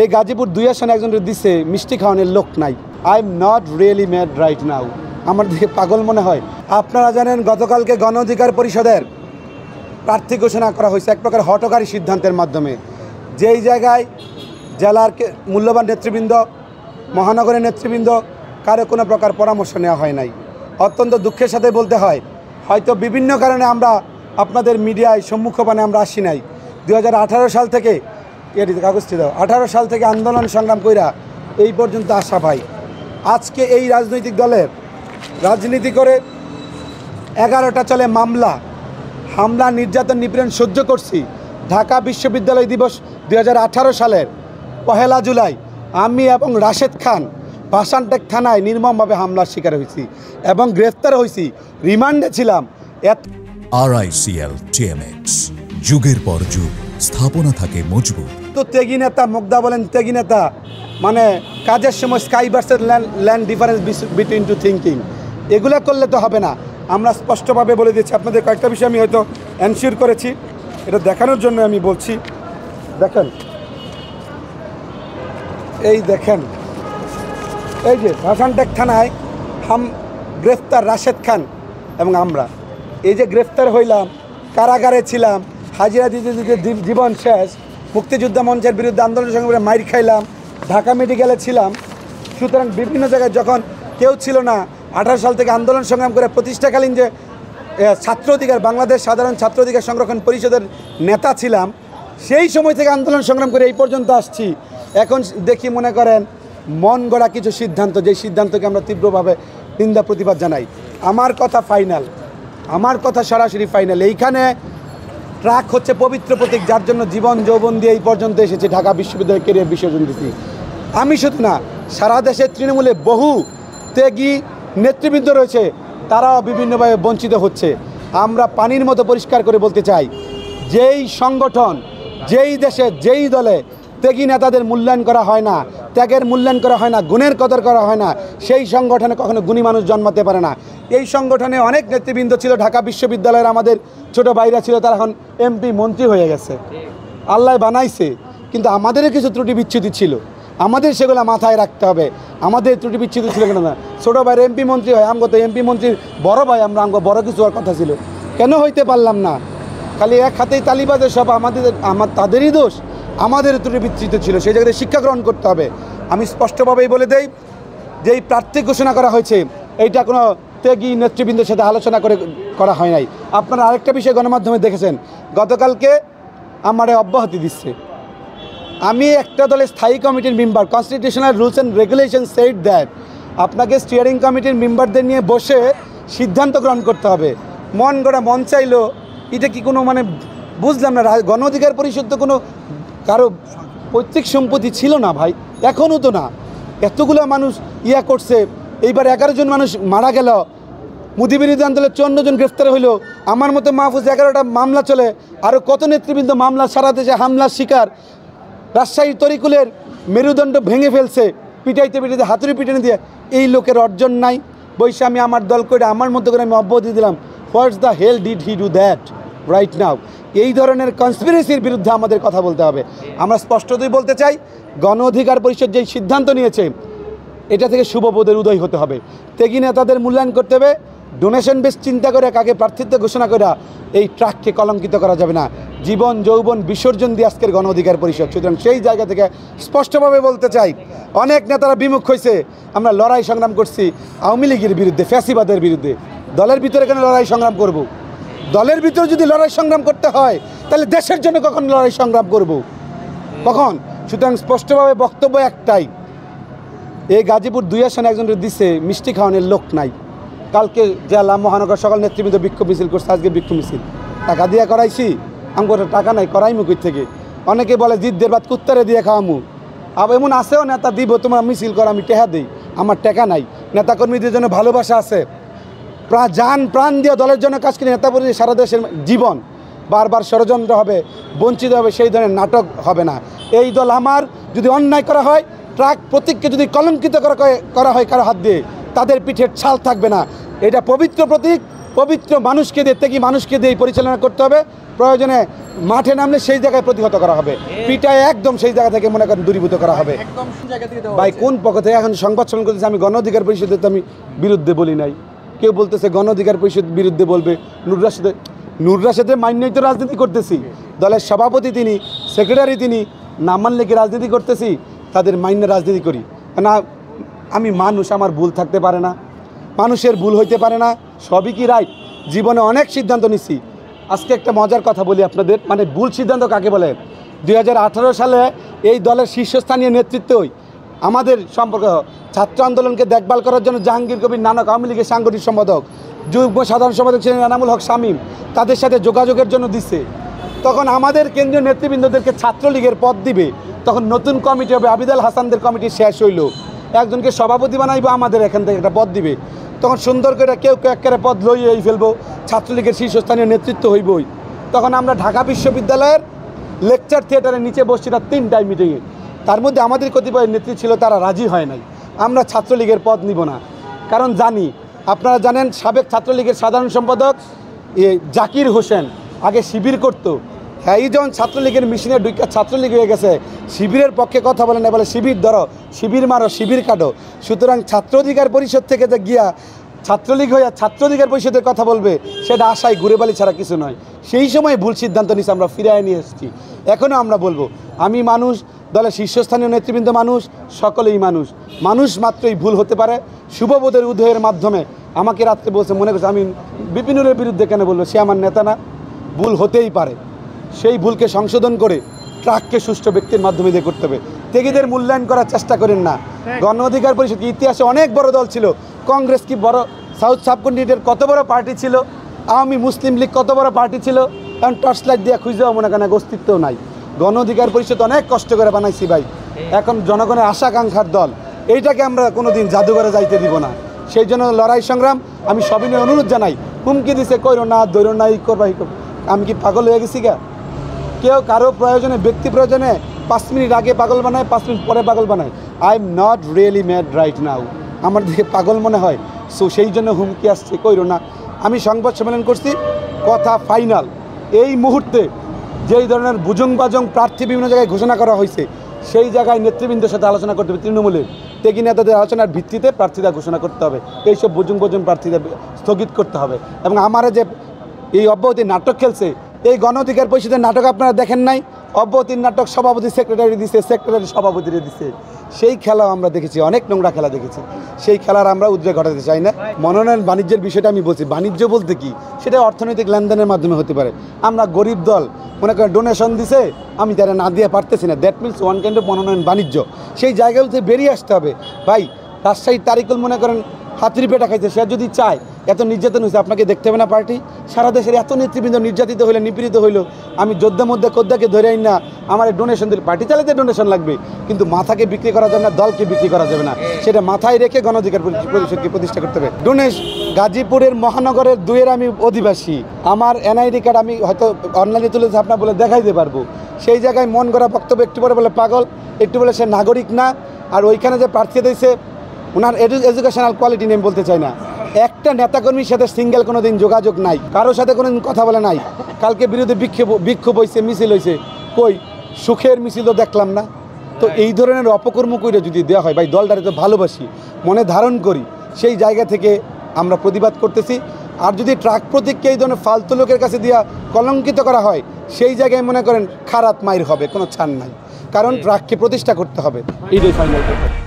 এই গাজীপুর 2 আসনে একজনের দিছে মিষ্টি খাওয়ানোর লোক নাই। I am not really mad right now. আমার দিকে পাগল মনে হয়। আপনারা জানেন গতকালকে গণ অধিকার পরিষদের প্রার্থী ঘোষণা করা হয়েছে এক প্রকার হঠকারী সিদ্ধান্তের মাধ্যমে। যেই জায়গায় জেলার মূল্যবান নেতৃবৃন্দ, মহানগরের নেতৃবৃন্দ কারো কোনো প্রকার পরামর্শ নেওয়া হয় নাই। অত্যন্ত দুঃখের সাথে বলতে হয়, হয়তো বিভিন্ন কারণে আমরা আপনাদের মিডিয়ায় সম্মুখপানে আমরা আসি নাই। 2018 সাল থেকে কাগজটি দাও 18 সাল থেকে আন্দোলন সংগ্রাম কইরা এই পর্যন্ত আসা ভাই। আজকে এই রাজনৈতিক দলের রাজনীতি করে 11টা চলে মামলা, হামলা, নির্যাতন, নিপীড়ন সহ্য করছি। ঢাকা বিশ্ববিদ্যালয় দিবস 2018 সালের 1 জুলাই আমি এবং রাশেদ খান ভাসানটেক থানায় নির্মমভাবে হামলার শিকার হয়েছি এবং গ্রেফতার হয়েছি, রিমান্ডে ছিলাম। RICL TMX, যুগের পর যুগ স্থাপনা থাকে মজবুত। তো ত্যাগী নেতা মুগ্ধা বলেন, ত্যাগী নেতা মানে কাজের সময় sky versus land difference between two thinking, এগুলো করলে তো হবে না। আমরা স্পষ্টভাবে বলে দিচ্ছি, আপনাদের কয়েকটা বিষয় আমি হয়তো এনশিওর করেছি, এটা দেখানোর জন্য আমি বলছি। দেখেন, এই দেখেন, এই যে ভাসানটেক থানায় গ্রেফতার রাশেদ খান এবং আমরা এই যে গ্রেফতার হইলাম, কারাগারে ছিলাম, হাজিরা দিতে দিতে জীবন শেষ, মুক্তিযোদ্ধা মঞ্চের বিরুদ্ধে আন্দোলনের সঙ্গে মাইর খাইলাম, ঢাকা মেডিকেলে ছিলাম। সুতরাং বিভিন্ন জায়গায় যখন কেউ ছিল না, 18 সাল থেকে আন্দোলন সংগ্রাম করে প্রতিষ্ঠাকালীন যে ছাত্র অধিকার, বাংলাদেশ সাধারণ ছাত্র অধিকার সংরক্ষণ পরিষদের নেতা ছিলাম, সেই সময় থেকে আন্দোলন সংগ্রাম করে এই পর্যন্ত আসছি। এখন দেখি মনে করেন মন গড়া কিছু সিদ্ধান্ত, যেই সিদ্ধান্তকে আমরা তীব্রভাবে নিন্দা প্রতিবাদ জানাই। আমার কথা ফাইনাল, আমার কথা সরাসরি ফাইনাল। এইখানে ট্রাক হচ্ছে পবিত্র প্রতীক, যার জন্য জীবন যৌবন দিয়ে এই পর্যন্ত এসেছে, ঢাকা বিশ্ববিদ্যালয় ক্যারিয়ার বিসর্জন দিচ্ছি। আমি শুধু না, সারা দেশের তৃণমূলে বহু ত্যাগী নেতৃবৃন্দ রয়েছে, তারাও বিভিন্নভাবে বঞ্চিত হচ্ছে। আমরা পানির মতো পরিষ্কার করে বলতে চাই, যেই সংগঠন, যেই দেশে, যেই দলে ত্যাগী নেতাদের মূল্যায়ন করা হয় না, ত্যাগের মূল্যায়ন করা হয় না, গুণের কদর করা হয় না, সেই সংগঠনে কখনো গুণী মানুষ জন্মাতে পারে না। এই সংগঠনে অনেক নেতৃবৃন্দ ছিল, ঢাকা বিশ্ববিদ্যালয়ের আমাদের ছোট ভাইরা ছিল, তারা এখন এমপি মন্ত্রী হয়ে গেছে, আল্লাহ বানাইছে। কিন্তু আমাদেরও কিছু ত্রুটি বিচ্ছুতি ছিল, আমাদের সেগুলো মাথায় রাখতে হবে। আমাদের ত্রুটি বিচ্ছুতি ছিল কেন না, ছোটো ভাইয়ের এমপি মন্ত্রী হয়, আমগো তো এমপি মন্ত্রীর বড় ভাই, আমরা আমগো বড় কিছু হওয়ার কথা ছিল, কেন হইতে পারলাম না? খালি এক হাতেই তালিবাদের সব তাদেরই দোষ, আমাদের ত্রুটি বিচ্ছুতি ছিল, সেই জায়গায় শিক্ষা গ্রহণ করতে হবে। আমি স্পষ্টভাবেই বলে দেই যে এই প্রার্থী ঘোষণা করা হয়েছে, এইটা কোনো ত্যাগী নেতৃবৃন্দের সাথে আলোচনা করে করা হয় নাই। আপনারা আরেকটা বিষয় গণমাধ্যমে দেখেছেন, গতকালকে আমারে অব্যাহতি দিচ্ছে। আমি একটা দলের স্থায়ী কমিটির member, constitutional rules and regulation said that আপনাকে স্টিয়ারিং কমিটির মেম্বারদের নিয়ে বসে সিদ্ধান্ত গ্রহণ করতে হবে। মন গড়া মন চাইলো, এটা কি কোনো মানে বুঝলাম না। গণ অধিকার পরিষদ তো কোনো কারো পৈতৃক সম্পত্তি ছিল না ভাই, এখনও তো না। এতগুলো মানুষ ইয়া করছে, এইবার 11 জন মানুষ মারা গেল, মোদি বিরোধী আন্দোলনে 54 জন গ্রেফতার হইল, আমার মতো মাহফুজ 11টা মামলা চলে, আরও কত নেতৃবৃন্দ মামলা, সারা দেশে হামলার শিকার। রাজশাহীর তরিকুলের মেরুদণ্ড ভেঙে ফেলছে, পিটাইতে পিটাইতে হাতুড়ি পিটানি দিয়ে। এই লোকের অর্জন নাই, বৈশে আমি আমার দল করে আমার মতো করে আমি অব্যাহতি দিলাম। What's the hell did he do that right now? এই ধরনের কনস্পিরেসির বিরুদ্ধে আমাদের কথা বলতে হবে। আমরা স্পষ্টতই বলতে চাই, গণ অধিকার পরিষদ যেই সিদ্ধান্ত নিয়েছে, এটা থেকে শুভবোধের উদয় হতে হবে। ত্যাগী নেতাদের মূল্যায়ন করতে হবে, ডোনেশন বেস চিন্তা করে কাকে প্রার্থিত্ব ঘোষণা করে এই ট্রাককে কলঙ্কিত করা যাবে না। জীবন যৌবন বিসর্জন দিয়ে আজকের গণ অধিকার পরিষদ। সুতরাং সেই জায়গা থেকে স্পষ্টভাবে বলতে চাই, অনেক নেতারা বিমুখ হয়েছে। আমরা লড়াই সংগ্রাম করছি আওয়ামী লীগের বিরুদ্ধে, ফ্যাসিবাদের বিরুদ্ধে। দলের ভিতরে কেন লড়াই সংগ্রাম করব? দলের ভিতরে যদি লড়াই সংগ্রাম করতে হয়, তাহলে দেশের জন্য কখন লড়াই সংগ্রাম করব? কখন? সুতরাং স্পষ্টভাবে বক্তব্য একটাই, এই গাজীপুর 2 আসনে একজনের দিছে মিষ্টি খাওয়ানোর লোক নাই। কালকে জেলা মহানগর সকল নেতৃবৃন্দ বিক্ষোভ মিছিল করছে, আজকে বিক্ষোভ মিছিল টাকা দিয়ে করাইছি। আমার টাকা নাই, করাইমু কই থেকে? অনেকে বলে জিদ্দের বাদ কুত্তারে দিয়ে খাওয়ামু। আবার এমন আছেও নেতা দিব তোমার মিছিল করা, আমি টেহা দিই, আমার টাকা নাই। নেতাকর্মীদের জন্য ভালোবাসা আছে, জান প্রাণ দিয়ে দলের জন্য কাজ করে নেতা পরিষদ সারা দেশের জীবন। বারবার ষড়যন্ত্র হবে, বঞ্চিত হবে, সেই ধরনের নাটক হবে না। এই দল আমার, যদি অন্যায় করা হয়, ট্রাক প্রতীককে যদি কলঙ্কিত করা হয় কারো হাত দিয়ে, তাদের পিঠের ছাল থাকবে না। এটা পবিত্র প্রতীক, পবিত্র মানুষকে দিয়ে, ত্যাগী মানুষকে দিয়ে পরিচালনা করতে হবে। প্রয়োজনে মাঠে নামলে সেই জায়গায় প্রতিহত করা হবে, পিটায় একদম সেই জায়গা থেকে মনে করেন দূরীভূত করা হবে। ভাই কোন পক্ষ থেকে এখন সংবাদ সম্মেলন করতেছে? আমি গণ অধিকার পরিষদের তো আমি বিরুদ্ধে বলি নাই। কেউ বলতেছে গণ অধিকার পরিষদ বিরুদ্ধে বলবে। নূর রাশেদের মাইন্যই তো রাজনীতি করতেছি, দলের সভাপতি তিনি, সেক্রেটারি তিনি, নাম মানলে কি রাজনীতি করতেছি? তাদের মাইন্যে রাজনীতি করি না। আমি মানুষ, আমার ভুল থাকতে পারে না, মানুষের ভুল হইতে পারে না, সবই কি রাইট? জীবনে অনেক সিদ্ধান্ত নিচ্ছি। আজকে একটা মজার কথা বলি আপনাদের, মানে ভুল সিদ্ধান্ত কাকে বলে? 2018 সালে এই দলের শীর্ষস্থানীয় নেতৃত্বই আমাদের সম্পর্ক, ছাত্র আন্দোলনকে দেখভাল করার জন্য জাহাঙ্গীর কবির নানক, আওয়ামী লীগের সাংগঠনিক সম্পাদক, যুগ্ম সাধারণ সম্পাদক ছিলেন এনামুল হক শামীম, তাদের সাথে যোগাযোগের জন্য দিচ্ছে। তখন আমাদের কেন্দ্রীয় নেতৃবৃন্দদেরকে ছাত্রলীগের পদ দিবে, তখন নতুন কমিটি হবে, আবিদাল হাসানদের কমিটি শেষ হইল, একজনকে সভাপতি বানাইবো, আমাদের এখান থেকে একটা পদ দিবে। তখন সুন্দর করে কেউ কেউ একেবারে পদ লইয়েই ফেলবো, ছাত্রলীগের শীর্ষস্থানীয় নেতৃত্ব হইবই। তখন আমরা ঢাকা বিশ্ববিদ্যালয়ের লেকচার থিয়েটারের নিচে বসছিলাম 3টায় মিটিংয়ে। তার মধ্যে আমাদের কতিপয় নেত্রী ছিল, তারা রাজি হয় নাই, আমরা ছাত্রলীগের পদ নিব না। কারণ জানি, আপনারা জানেন সাবেক ছাত্রলীগের সাধারণ সম্পাদক জাকির হোসেন আগে শিবির করতো, হ্যাঁ এই যখন ছাত্রলীগের মিশনে ঢুকা ছাত্রলীগ হয়ে গেছে, শিবিরের পক্ষে কথা বলে না, বলে শিবির ধরো, শিবির মারো, শিবির কাটো। সুতরাং ছাত্র অধিকার পরিষদ থেকে যে গিয়া ছাত্রলীগ হইয়া ছাত্র অধিকার পরিষদের কথা বলবে, সেটা আশায় ঘুরে বালি ছাড়া কিছু নয়। সেই সময় ভুল সিদ্ধান্ত নিয়েছে, আমরা ফিরিয়ে নিয়ে এসেছি। এখনও আমরা বলবো, আমি মানুষ, দলের শীর্ষস্থানীয় নেতৃবৃন্দ মানুষ, সকলেই মানুষ, মানুষ মাত্রই ভুল হতে পারে। শুভবোধের উদয়ের মাধ্যমে আমাকে রাত্রে বলছে, মনে করছে আমি বিপিনুরের বিরুদ্ধে কেন বলবো, সে আমার নেতা না? ভুল হতেই পারে, সেই ভুলকে সংশোধন করে ট্রাককে সুষ্ঠু ব্যক্তির মাধ্যমে দিয়ে করতে হবে। ত্যাগীদের মূল্যায়ন করার চেষ্টা করেন না। গণ অধিকার পরিষদ ইতিহাসে অনেক বড় দল ছিল, কংগ্রেস কি বড়, সাউথ সাবকন্টিনেন্টের কত বড় পার্টি ছিল, আওয়ামী মুসলিম লীগ কত বড় পার্টি ছিল, এখন টর্চ লাইট দিয়ে খুঁজেও মনে করেন অস্তিত্বও নাই। গণ অধিকার পরিষদ অনেক কষ্ট করে বানাইছি ভাই, এখন জনগণের আশাকাঙ্ক্ষার দল, এইটাকে আমরা কোনোদিন জাদুঘরে যাইতে দিব না। সেই জন্য লড়াই সংগ্রাম আমি সবিনয় অনুরোধ জানাই। হুমকি দিছে কইরো না, দৈর না, ই করবা, আমি কি পাগল হয়ে গেছি গা? কেউ কারো প্রয়োজনে, ব্যক্তি প্রয়োজনে 5 মিনিট আগে পাগল বানায়, 5 মিনিট পরে পাগল বানায়। I am not really mad right now, আমার দিকে পাগল মনে হয়, সো সেই জন্য হুমকি আসছে কইরো না। আমি সংবাদ সম্মেলন করছি, কথা ফাইনাল। এই মুহূর্তে যেই ধরনের বুজং বাজং প্রার্থী বিভিন্ন জায়গায় ঘোষণা করা হয়েছে, সেই জায়গায় নেতৃবৃন্দের সাথে আলোচনা করতে হবে। তৃণমূলের ত্যাগী নেতাদের আলোচনার ভিত্তিতে প্রার্থীরা ঘোষণা করতে হবে, এইসব বুজং বাজং প্রার্থীদের স্থগিত করতে হবে। এবং আমার যে এই অব্যাহতি নাটক খেলছে, এই গণ অধিকার পরিষদের নাটক আপনারা দেখেন নাই? অব্যাহতির নাটক সভাপতি সেক্রেটারি দিছে, সেক্রেটারি সভাপতিরে দিছে। সেই খেলাও আমরা দেখেছি, অনেক নোংরা খেলা দেখেছি। সেই খেলার আমরা উদ্রেক ঘটাতে চাই না। মনোনয়ন বাণিজ্যের বিষয়টা আমি বলছি, বাণিজ্য বলতে কি, সেটা অর্থনৈতিক লেনদেনের মাধ্যমে হতে পারে। আমরা গরিব দল, মনে করেন ডোনেশন দিছে, আমি তারা না দিয়ে পারতেছি না, that means one kind of মনোনয়ন বাণিজ্য। সেই জায়গায় বেরিয়ে আসতে হবে ভাই। রাজশাহীর তারিকুল মনে করেন হাতির পেটা খাইছে, সে যদি চায়, এত নির্যাতন হয়েছে, আপনাকে দেখতে হবে না পার্টি? সারা দেশের এত নেতৃবৃন্দ নির্যাতিত হইলে, নিপীড়িত হইল, আমি যোদ্ধা মধ্যে কোদ্দাকে ধরে আইন না আমার ডোনেশন দিলে, পার্টি চালাতে ডোনেশন লাগবে, কিন্তু মাথাকে বিক্রি করা যাবে না, দলকে বিক্রি করা যাবে না। সেটা মাথায় রেখে গণ অধিকার পরিষদকে প্রতিষ্ঠা করতে হবে। গাজীপুরের মহানগরের 2-এর আমি অধিবাসী, আমার এনআইডি কার্ড আমি হয়তো অনলাইনে তুলেছি, আপনার বলে দেখাইতে পারবো। সেই জায়গায় মন গড়া বক্তব্য, একটু পরে বলে পাগল, একটু বলে সে নাগরিক না। আর ওইখানে যে প্রার্থী দিয়েছে, ওনার এডুকেশনাল কোয়ালিটি নেই বলতে চাই না। একটা নেতাকর্মীর সাথে সিঙ্গেল কোনো দিন যোগাযোগ নাই, কারোর সাথে কোনো দিন কথা বলে নাই। কালকে বিরোধী বিক্ষোভ হয়েছে, মিছিল হয়েছে, কই সুখের মিছিল তো দেখলাম না। তো এই ধরনের অপকর্ম করে যদি দেওয়া হয়, ভাই দলটারে তো ভালোবাসি, মনে ধারণ করি, সেই জায়গা থেকে আমরা প্রতিবাদ করতেছি। আর যদি ট্রাক প্রতীককে এই ধরনের ফালতু লোকের কাছে দিয়া কলঙ্কিত করা হয়, সেই জায়গায় মনে করেন খারাপ মাইর হবে, কোনো ছাড় নাই। কারণ ট্রাককে প্রতিষ্ঠা করতে হবে, এইটাই ফাইনাল কথা।